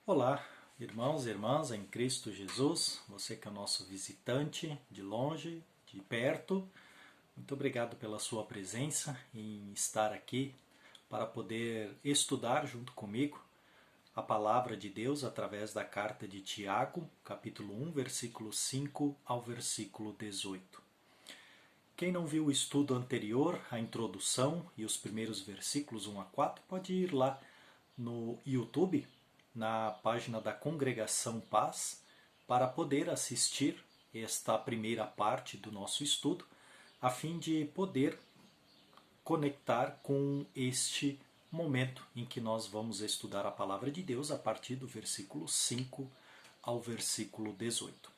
Olá, irmãos e irmãs em Cristo Jesus, você que é o nosso visitante de longe, de perto, muito obrigado pela sua presença em estar aqui para poder estudar junto comigo a palavra de Deus através da carta de Tiago, capítulo 1, versículo 5 ao versículo 18. Quem não viu o estudo anterior, a introdução e os primeiros versículos 1 a 4, pode ir lá no YouTube, na página da Congregação Paz, para poder assistir esta primeira parte do nosso estudo, a fim de poder conectar com este momento em que nós vamos estudar a palavra de Deus a partir do versículo 5 ao versículo 18.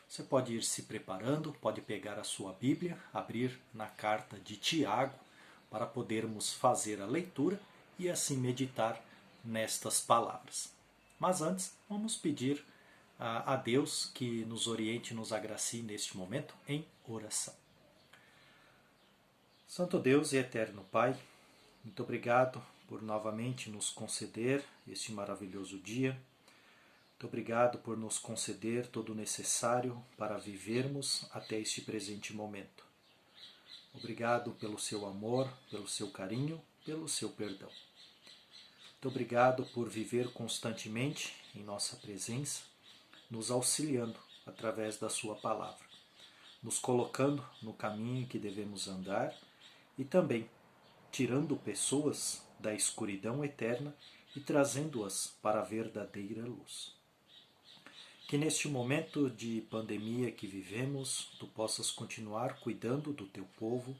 Você pode ir se preparando, pode pegar a sua Bíblia, abrir na carta de Tiago para podermos fazer a leitura e assim meditar nestas palavras. Mas antes, vamos pedir a Deus que nos oriente e nos agracie neste momento em oração. Santo Deus e eterno Pai, muito obrigado por novamente nos conceder este maravilhoso dia. Muito obrigado por nos conceder todo o necessário para vivermos até este presente momento. Obrigado pelo seu amor, pelo seu carinho, pelo seu perdão. Muito obrigado por viver constantemente em nossa presença, nos auxiliando através da sua palavra, nos colocando no caminho que devemos andar e também tirando pessoas da escuridão eterna e trazendo-as para a verdadeira luz. Que neste momento de pandemia que vivemos, tu possas continuar cuidando do teu povo,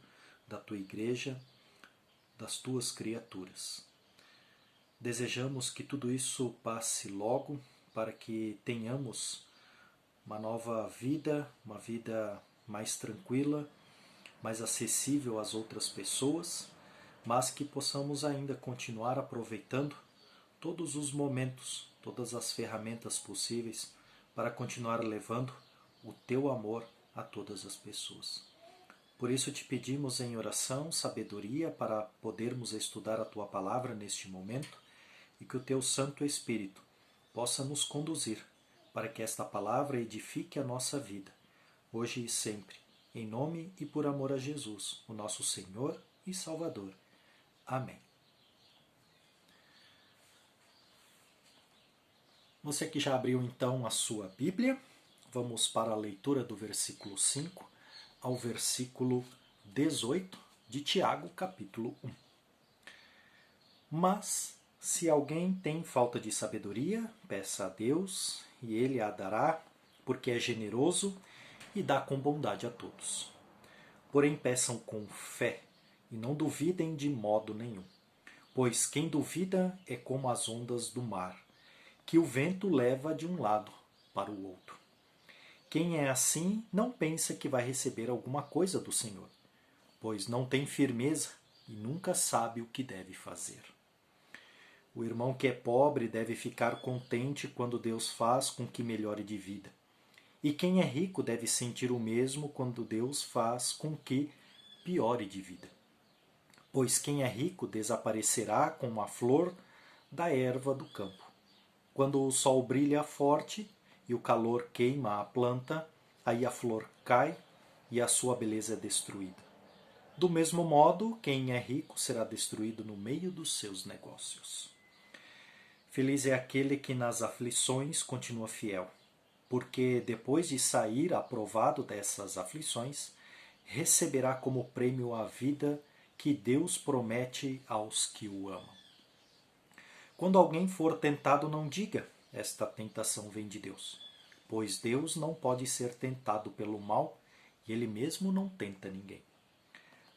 da tua igreja, das tuas criaturas. Desejamos que tudo isso passe logo para que tenhamos uma nova vida, uma vida mais tranquila, mais acessível às outras pessoas, mas que possamos ainda continuar aproveitando todos os momentos, todas as ferramentas possíveis para continuar levando o teu amor a todas as pessoas. Por isso te pedimos em oração sabedoria para podermos estudar a tua palavra neste momento e que o teu Santo Espírito possa nos conduzir para que esta palavra edifique a nossa vida, hoje e sempre, em nome e por amor a Jesus, o nosso Senhor e Salvador. Amém. Você que já abriu então a sua Bíblia, vamos para a leitura do versículo 5 ao versículo 18 de Tiago, capítulo 1. Mas, se alguém tem falta de sabedoria, peça a Deus, e Ele a dará, porque é generoso e dá com bondade a todos. Porém, peçam com fé, e não duvidem de modo nenhum. Pois quem duvida é como as ondas do mar, que o vento leva de um lado para o outro. Quem é assim não pensa que vai receber alguma coisa do Senhor, pois não tem firmeza e nunca sabe o que deve fazer. O irmão que é pobre deve ficar contente quando Deus faz com que melhore de vida. E quem é rico deve sentir o mesmo quando Deus faz com que piore de vida. Pois quem é rico desaparecerá como a flor da erva do campo. Quando o sol brilha forte e o calor queima a planta, aí a flor cai e a sua beleza é destruída. Do mesmo modo, quem é rico será destruído no meio dos seus negócios. Feliz é aquele que nas aflições continua fiel, porque depois de sair aprovado dessas aflições, receberá como prêmio a vida que Deus promete aos que o amam. Quando alguém for tentado, não diga, esta tentação vem de Deus, pois Deus não pode ser tentado pelo mal e Ele mesmo não tenta ninguém.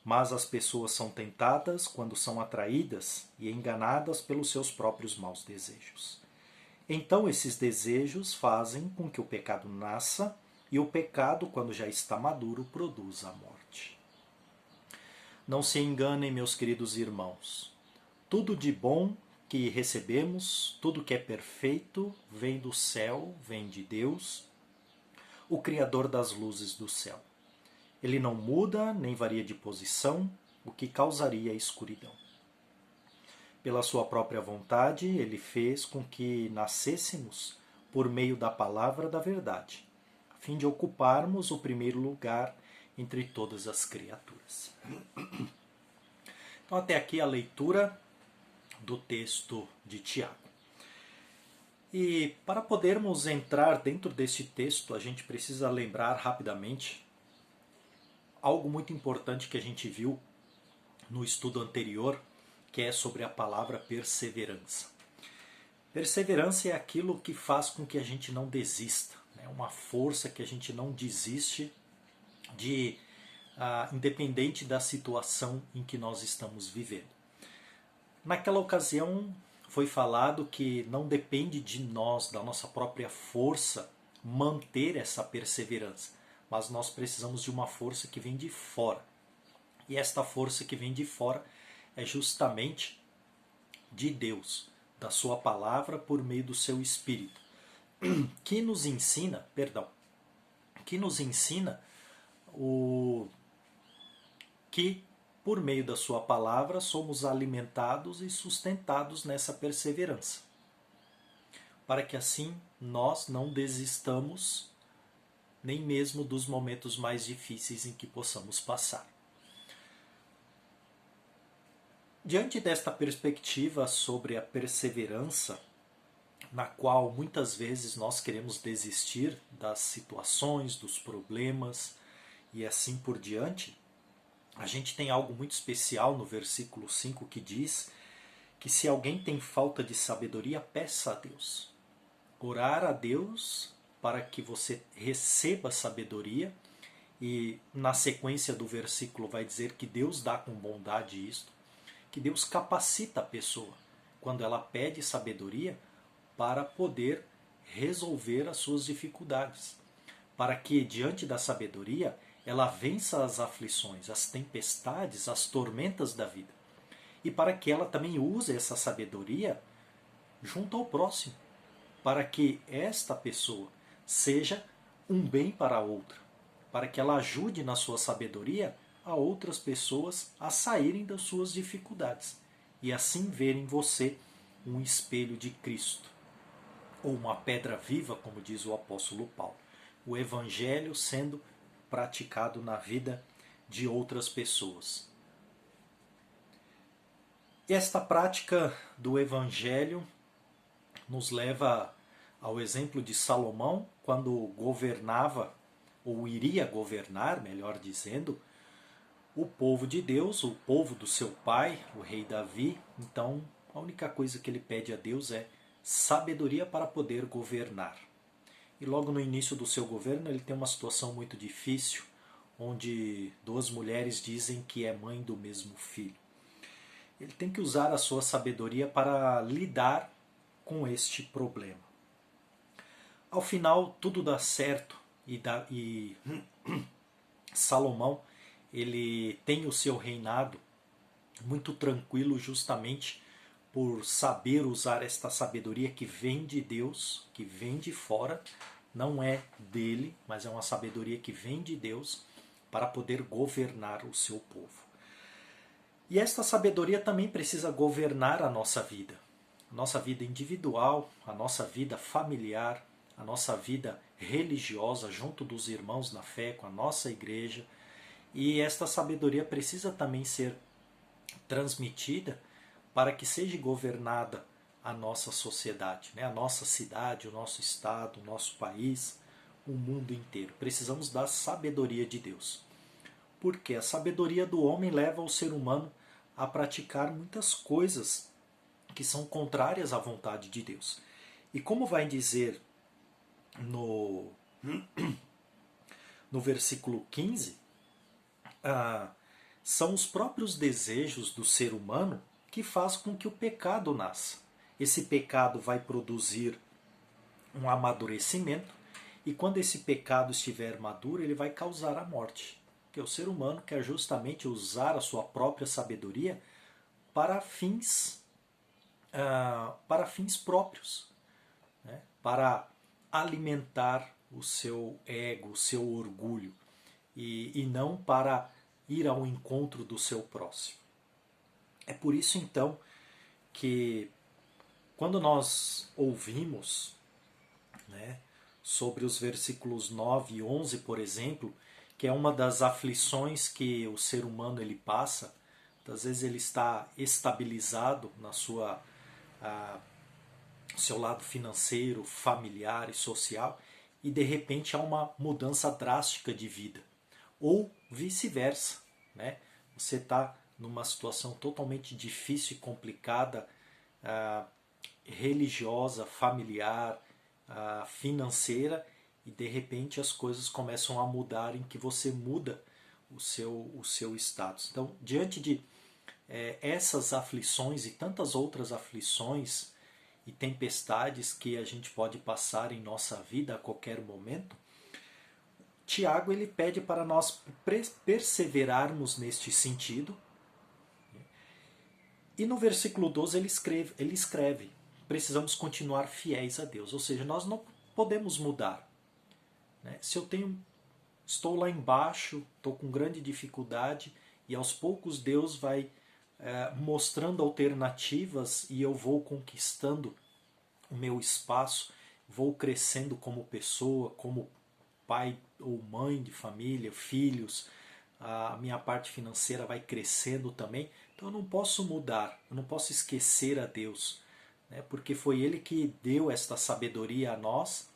Mas as pessoas são tentadas quando são atraídas e enganadas pelos seus próprios maus desejos. Então esses desejos fazem com que o pecado nasça e o pecado, quando já está maduro, produz a morte. Não se enganem, meus queridos irmãos. Tudo de bom que recebemos, tudo que é perfeito, vem do céu, vem de Deus, o Criador das luzes do céu. Ele não muda nem varia de posição, o que causaria a escuridão. pela sua própria vontade, ele fez com que nascêssemos por meio da palavra da verdade, a fim de ocuparmos o primeiro lugar entre todas as criaturas. Então, até aqui a leitura do texto de Tiago. E para podermos entrar dentro desse texto, a gente precisa lembrar rapidamente algo muito importante que a gente viu no estudo anterior, que é sobre a palavra perseverança. Perseverança é aquilo que faz com que a gente não desista, é uma força que a gente não desiste independente da situação em que nós estamos vivendo. Naquela ocasião foi falado que não depende de nós, da nossa própria força, manter essa perseverança, mas nós precisamos de uma força que vem de fora. E esta força que vem de fora é justamente de Deus, da sua palavra por meio do seu Espírito, que nos ensina que por meio da sua palavra somos alimentados e sustentados nessa perseverança, para que assim nós não desistamos nem mesmo dos momentos mais difíceis em que possamos passar. Diante desta perspectiva sobre a perseverança, na qual muitas vezes nós queremos desistir das situações, dos problemas e assim por diante, a gente tem algo muito especial no versículo 5 que diz que se alguém tem falta de sabedoria, peça a Deus. Orar a Deus para que você receba sabedoria, e na sequência do versículo vai dizer que Deus dá com bondade isto, que Deus capacita a pessoa quando ela pede sabedoria para poder resolver as suas dificuldades, para que diante da sabedoria ela vença as aflições, as tempestades, as tormentas da vida, e para que ela também use essa sabedoria junto ao próximo, para que esta pessoa seja um bem para a outra, para que ela ajude na sua sabedoria a outras pessoas a saírem das suas dificuldades e assim verem você um espelho de Cristo, ou uma pedra viva, como diz o apóstolo Paulo, o Evangelho sendo praticado na vida de outras pessoas. Esta prática do Evangelho nos leva ao exemplo de Salomão, quando governava, ou iria governar, melhor dizendo, o povo de Deus, o povo do seu pai, o rei Davi. Então, a única coisa que ele pede a Deus é sabedoria para poder governar. E logo no início do seu governo ele tem uma situação muito difícil, onde duas mulheres dizem que é mãe do mesmo filho. Ele tem que usar a sua sabedoria para lidar com este problema. Ao final tudo dá certo e Salomão ele tem o seu reinado muito tranquilo justamente por saber usar esta sabedoria que vem de Deus, que vem de fora, não é dele, mas é uma sabedoria que vem de Deus para poder governar o seu povo. E esta sabedoria também precisa governar a nossa vida individual, a nossa vida familiar, a nossa vida religiosa junto dos irmãos na fé, com a nossa igreja. E esta sabedoria precisa também ser transmitida para que seja governada a nossa sociedade, a nossa cidade, o nosso estado, o nosso país, o mundo inteiro. Precisamos da sabedoria de Deus. Porque a sabedoria do homem leva o ser humano a praticar muitas coisas que são contrárias à vontade de Deus. E como vai dizer no versículo 15, são os próprios desejos do ser humano que faz com que o pecado nasça. Esse pecado vai produzir um amadurecimento, e quando esse pecado estiver maduro, ele vai causar a morte. Porque o ser humano quer justamente usar a sua própria sabedoria para fins próprios, né? Para alimentar o seu ego, o seu orgulho, e não para ir ao encontro do seu próximo. É por isso então que quando nós ouvimos, né, sobre os versículos 9 e 11, por exemplo, que é uma das aflições que o ser humano ele passa, às vezes ele está estabilizado na sua seu lado financeiro, familiar e social, e de repente há uma mudança drástica de vida. Ou vice-versa, né? Você está numa situação totalmente difícil e complicada, religiosa, familiar, financeira, e de repente as coisas começam a mudar em que você muda o seu status. Então, diante de essas aflições e tantas outras aflições e tempestades que a gente pode passar em nossa vida a qualquer momento, Tiago ele pede para nós perseverarmos neste sentido. E no versículo 12 ele escreve: precisamos continuar fiéis a Deus, ou seja, nós não podemos mudar. Se eu estou lá embaixo, estou com grande dificuldade, e aos poucos Deus vai mostrando alternativas e eu vou conquistando o meu espaço, vou crescendo como pessoa, como pai ou mãe de família, filhos, a minha parte financeira vai crescendo também, então eu não posso mudar, eu não posso esquecer a Deus, né? Porque foi Ele que deu esta sabedoria a nós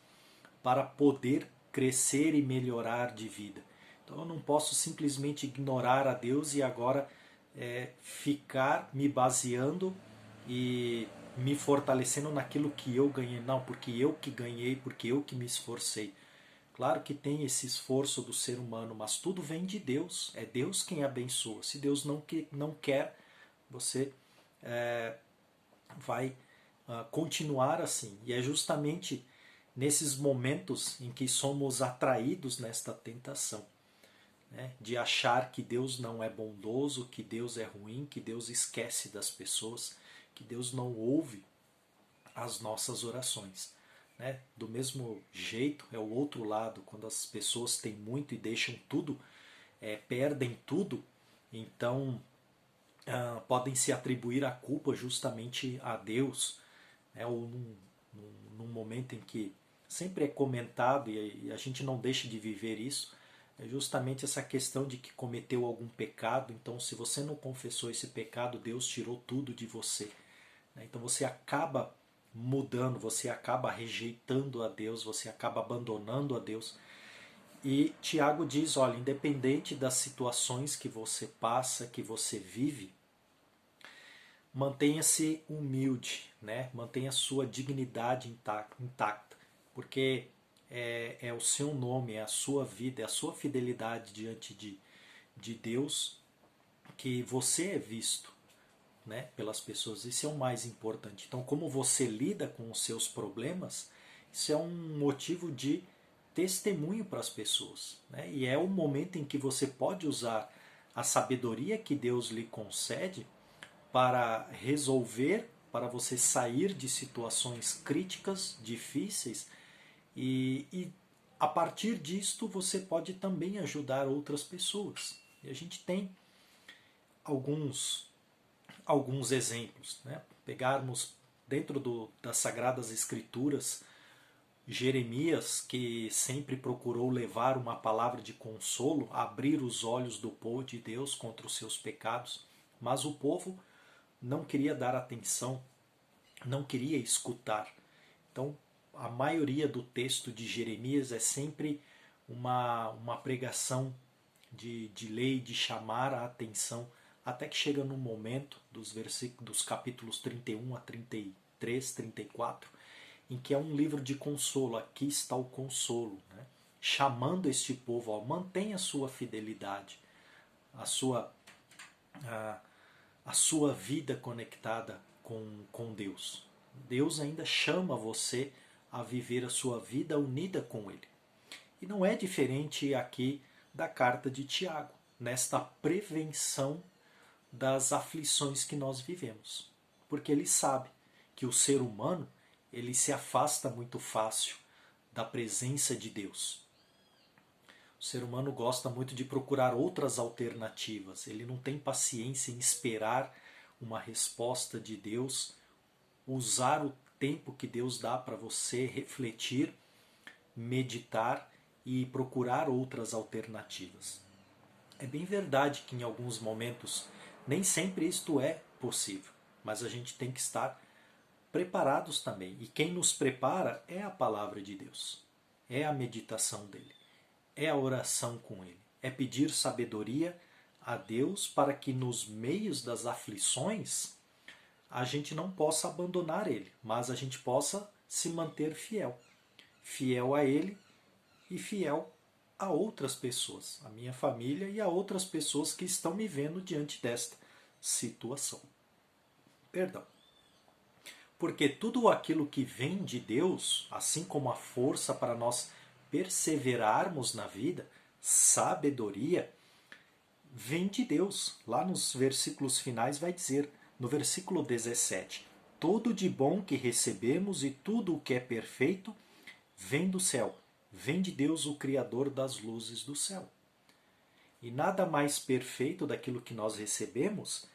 para poder crescer e melhorar de vida. Então eu não posso simplesmente ignorar a Deus e agora ficar me baseando e me fortalecendo naquilo que eu ganhei. Não, porque eu que ganhei, porque eu que me esforcei. Claro que tem esse esforço do ser humano, mas tudo vem de Deus. É Deus quem abençoa. Se Deus não quer, você vai continuar assim. E é justamente nesses momentos em que somos atraídos nesta tentação, né, de achar que Deus não é bondoso, que Deus é ruim, que Deus esquece das pessoas, que Deus não ouve as nossas orações. Né? Do mesmo jeito, é o outro lado, quando as pessoas têm muito e deixam tudo, perdem tudo, então podem se atribuir a culpa justamente a Deus, né? Ou num momento em que sempre é comentado e a gente não deixa de viver isso, é justamente essa questão de que cometeu algum pecado, então se você não confessou esse pecado, Deus tirou tudo de você. Então você acaba mudando, você acaba rejeitando a Deus, você acaba abandonando a Deus. E Tiago diz, olha, independente das situações que você passa, que você vive, mantenha-se humilde, né? Mantenha a sua dignidade intacta, porque é o seu nome, é a sua vida, é a sua fidelidade diante de Deus que você é visto, né, pelas pessoas. Isso é o mais importante. Então, como você lida com os seus problemas, isso é um motivo de testemunho para as pessoas, né? E é o momento em que você pode usar a sabedoria que Deus lhe concede para resolver, para você sair de situações críticas, difíceis, e a partir disto você pode também ajudar outras pessoas. E a gente tem alguns exemplos, né? Pegarmos dentro das Sagradas Escrituras, Jeremias, que sempre procurou levar uma palavra de consolo, abrir os olhos do povo de Deus contra os seus pecados, mas o povo não queria dar atenção, não queria escutar. Então, a maioria do texto de Jeremias é sempre uma pregação de lei, de chamar a atenção, até que chega no momento dos capítulos 31 a 33, 34, em que é um livro de consolo. Aqui está o consolo, né? Chamando este povo, ó, mantenha a sua fidelidade, a sua vida conectada com Deus. Deus ainda chama você a viver a sua vida unida com Ele. E não é diferente aqui da carta de Tiago, nesta prevenção das aflições que nós vivemos. Porque ele sabe que o ser humano ele se afasta muito fácil da presença de Deus. O ser humano gosta muito de procurar outras alternativas. Ele não tem paciência em esperar uma resposta de Deus, usar o tempo que Deus dá para você refletir, meditar e procurar outras alternativas. É bem verdade que em alguns momentos nem sempre isto é possível, mas a gente tem que estar preparados também. E quem nos prepara é a palavra de Deus, é a meditação dele, é a oração com ele, é pedir sabedoria a Deus para que nos meios das aflições a gente não possa abandonar ele, mas a gente possa se manter fiel. Fiel a ele e fiel a outras pessoas, a minha família e a outras pessoas que estão me vendo diante desta situação. Perdão. Porque tudo aquilo que vem de Deus, assim como a força para nós perseverarmos na vida, sabedoria, vem de Deus. Lá nos versículos finais vai dizer, no versículo 17, tudo de bom que recebemos e tudo o que é perfeito vem do céu, vem de Deus, o Criador das luzes do céu. E nada mais perfeito daquilo que nós recebemos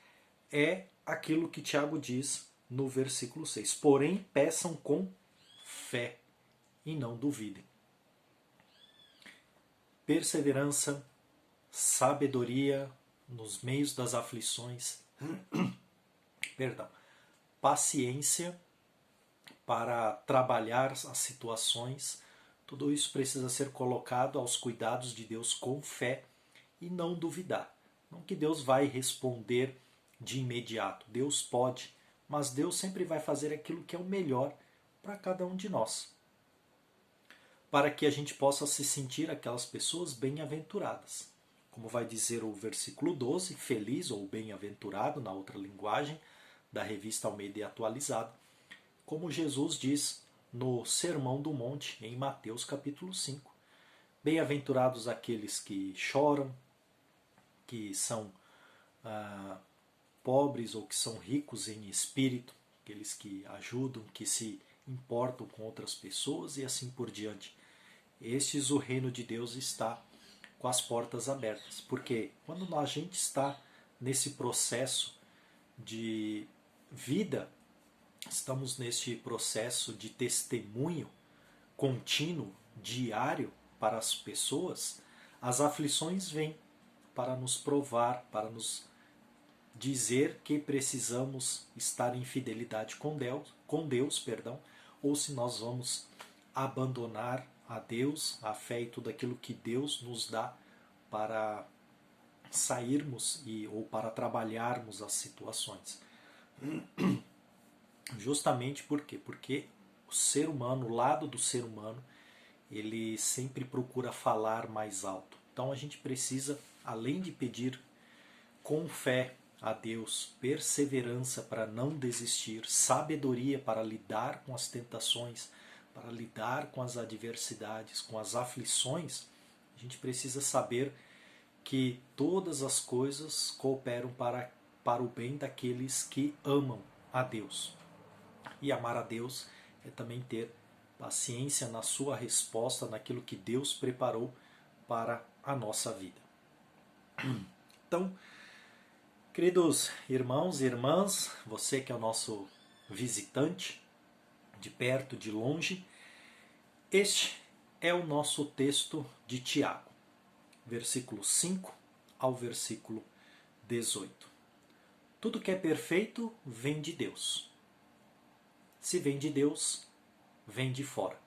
é aquilo que Tiago diz no versículo 6. Porém, peçam com fé e não duvidem. Perseverança, sabedoria nos meios das aflições, paciência para trabalhar as situações, tudo isso precisa ser colocado aos cuidados de Deus com fé e não duvidar. Não que Deus vai responder de imediato, Deus pode, mas Deus sempre vai fazer aquilo que é o melhor para cada um de nós, para que a gente possa se sentir aquelas pessoas bem-aventuradas. Como vai dizer o versículo 12, feliz ou bem-aventurado, na outra linguagem, da revista Almeida Atualizada, como Jesus diz no Sermão do Monte, em Mateus capítulo 5. Bem-aventurados aqueles que choram, que são pobres ou que são ricos em espírito, aqueles que ajudam, que se importam com outras pessoas e assim por diante. Estes, o reino de Deus está com as portas abertas, porque quando a gente está nesse processo de vida, estamos neste processo de testemunho contínuo, diário para as pessoas, as aflições vêm para nos provar, para nos dizer que precisamos estar em fidelidade com Deus, ou se nós vamos abandonar a Deus, a fé e tudo aquilo que Deus nos dá para sairmos ou para trabalharmos as situações. Justamente por quê? Porque o ser humano, o lado do ser humano, ele sempre procura falar mais alto. Então a gente precisa, além de pedir com fé a Deus, perseverança para não desistir, sabedoria para lidar com as tentações, para lidar com as adversidades, com as aflições, a gente precisa saber que todas as coisas cooperam para o bem daqueles que amam a Deus. E amar a Deus é também ter paciência na sua resposta, naquilo que Deus preparou para a nossa vida. Então, queridos irmãos e irmãs, você que é o nosso visitante, de perto, de longe, este é o nosso texto de Tiago, versículo 5 ao versículo 18. Tudo que é perfeito vem de Deus. Se vem de Deus, vem de fora.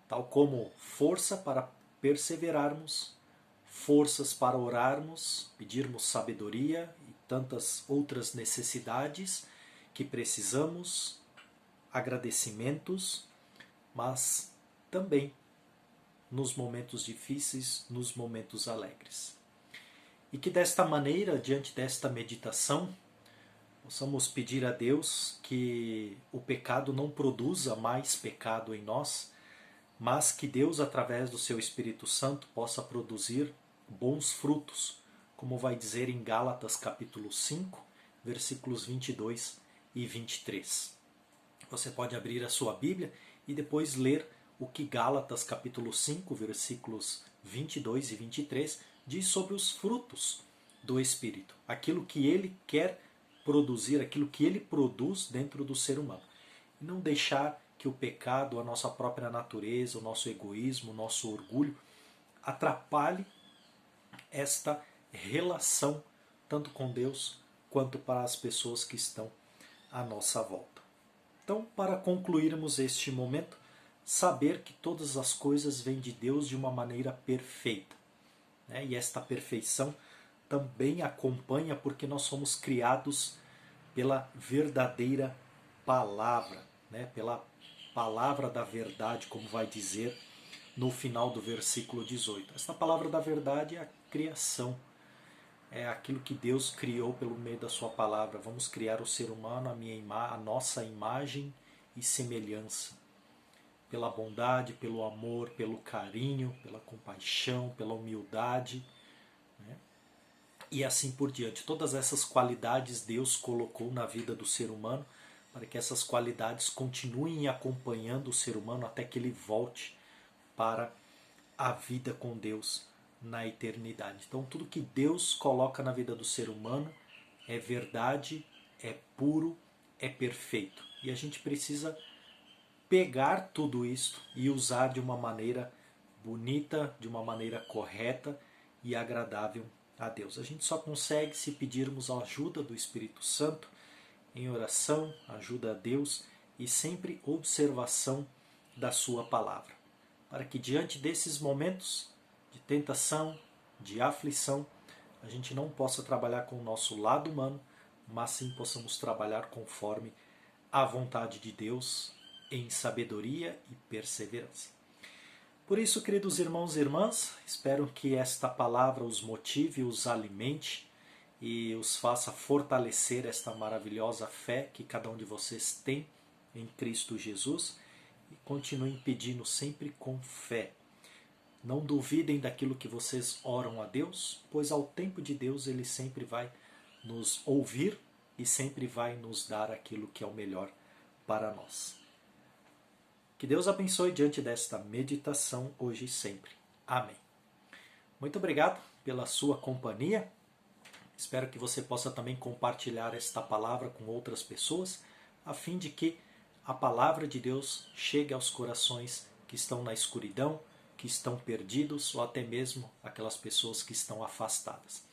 Tal como força para perseverarmos, forças para orarmos, pedirmos sabedoria e tantas outras necessidades que precisamos, agradecimentos, mas também nos momentos difíceis, nos momentos alegres. E que desta maneira, diante desta meditação, possamos pedir a Deus que o pecado não produza mais pecado em nós, mas que Deus, através do seu Espírito Santo, possa produzir bons frutos, como vai dizer em Gálatas capítulo 5, versículos 22 e 23. Você pode abrir a sua Bíblia e depois ler o que Gálatas capítulo 5, versículos 22 e 23 diz sobre os frutos do Espírito, aquilo que ele quer produzir aquilo que ele produz dentro do ser humano. E não deixar que o pecado, a nossa própria natureza, o nosso egoísmo, o nosso orgulho atrapalhe esta relação tanto com Deus quanto para as pessoas que estão à nossa volta. Então, para concluirmos este momento, saber que todas as coisas vêm de Deus de uma maneira perfeita, né? E esta perfeição também acompanha porque nós somos criados pela verdadeira palavra, né? Pela palavra da verdade, como vai dizer no final do versículo 18. Esta palavra da verdade é a criação, é aquilo que Deus criou pelo meio da sua palavra. Vamos criar o ser humano a nossa imagem e semelhança. Pela bondade, pelo amor, pelo carinho, pela compaixão, pela humildade, né? E assim por diante. Todas essas qualidades Deus colocou na vida do ser humano para que essas qualidades continuem acompanhando o ser humano até que ele volte para a vida com Deus na eternidade. Então tudo que Deus coloca na vida do ser humano é verdade, é puro, é perfeito. E a gente precisa pegar tudo isso e usar de uma maneira bonita, de uma maneira correta e agradável a Deus. A gente só consegue se pedirmos a ajuda do Espírito Santo em oração, ajuda a Deus e sempre observação da sua palavra, para que diante desses momentos de tentação, de aflição, a gente não possa trabalhar com o nosso lado humano, mas sim possamos trabalhar conforme a vontade de Deus em sabedoria e perseverança. Por isso, queridos irmãos e irmãs, espero que esta palavra os motive, os alimente e os faça fortalecer esta maravilhosa fé que cada um de vocês tem em Cristo Jesus e continuem pedindo sempre com fé. Não duvidem daquilo que vocês oram a Deus, pois ao tempo de Deus Ele sempre vai nos ouvir e sempre vai nos dar aquilo que é o melhor para nós. Que Deus abençoe diante desta meditação hoje e sempre. Amém. Muito obrigado pela sua companhia. Espero que você possa também compartilhar esta palavra com outras pessoas, a fim de que a palavra de Deus chegue aos corações que estão na escuridão, que estão perdidos ou até mesmo aquelas pessoas que estão afastadas.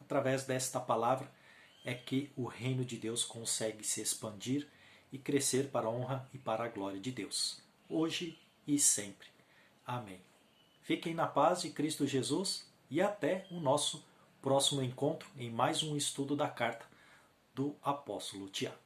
Através desta palavra é que o reino de Deus consegue se expandir e crescer para a honra e para a glória de Deus, hoje e sempre. Amém. Fiquem na paz de Cristo Jesus e até o nosso próximo encontro em mais um estudo da carta do apóstolo Tiago.